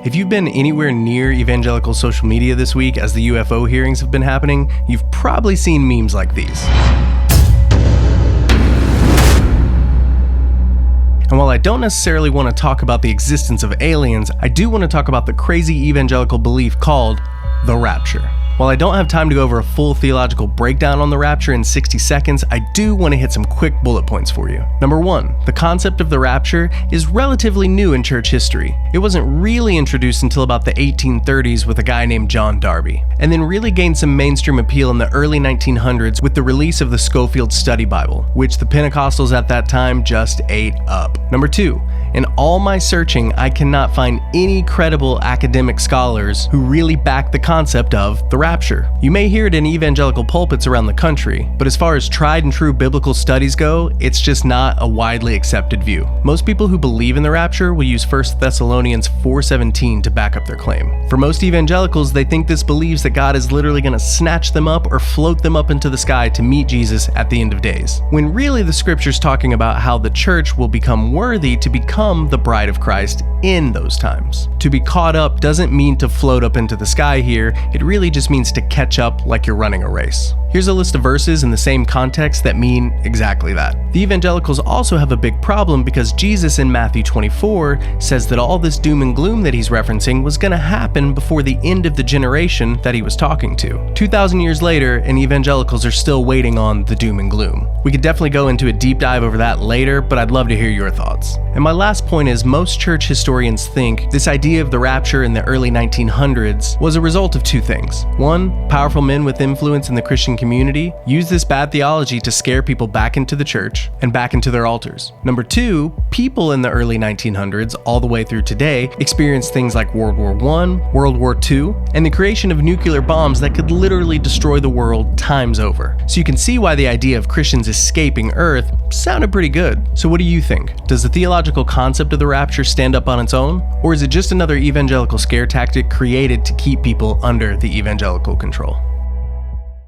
If you've been anywhere near evangelical social media this week as the UFO hearings have been happening, you've probably seen memes like these. And while I don't necessarily want to talk about the existence of aliens, I do want to talk about the crazy evangelical belief called the rapture. While I don't have time to go over a full theological breakdown on the rapture in 60 seconds, I do want to hit some quick bullet points for you. Number 1, the concept of the rapture is relatively new in church history. It wasn't really introduced until about the 1830s with a guy named John Darby, and then really gained some mainstream appeal in the early 1900s with the release of the Scofield Study Bible, which the Pentecostals at that time just ate up. Number 2, in all my searching, I cannot find any credible academic scholars who really back the concept of the rapture. You may hear it in evangelical pulpits around the country, but as far as tried and true biblical studies go, it's just not a widely accepted view. Most people who believe in the rapture will use 1 Thessalonians 4:17 to back up their claim. For most evangelicals, they think this believes that God is literally going to snatch them up or float them up into the sky to meet Jesus at the end of days, when really the scripture's talking about how the church will become worthy to become the bride of Christ in those times. To be caught up doesn't mean to float up into the sky here, it really just means to catch up like you're running a race. Here's a list of verses in the same context that mean exactly that. The evangelicals also have a big problem because Jesus in Matthew 24 says that all this doom and gloom that he's referencing was going to happen before the end of the generation that he was talking to. 2,000 years later, and evangelicals are still waiting on the doom and gloom. We could definitely go into a deep dive over that later, but I'd love to hear your thoughts. And my last point is most church historians think this idea of the rapture in the early 1900s was a result of two things. One, powerful men with influence in the Christian community used this bad theology to scare people back into the church and back into their altars. Number 2, people in the early 1900s all the way through today experienced things like World War I, World War II, and the creation of nuclear bombs that could literally destroy the world times over. So you can see why the idea of Christians escaping Earth sounded pretty good. So what do you think? Does the theological concept of the rapture stand up on its own? Or is it just another evangelical scare tactic created to keep people under the evangelical control?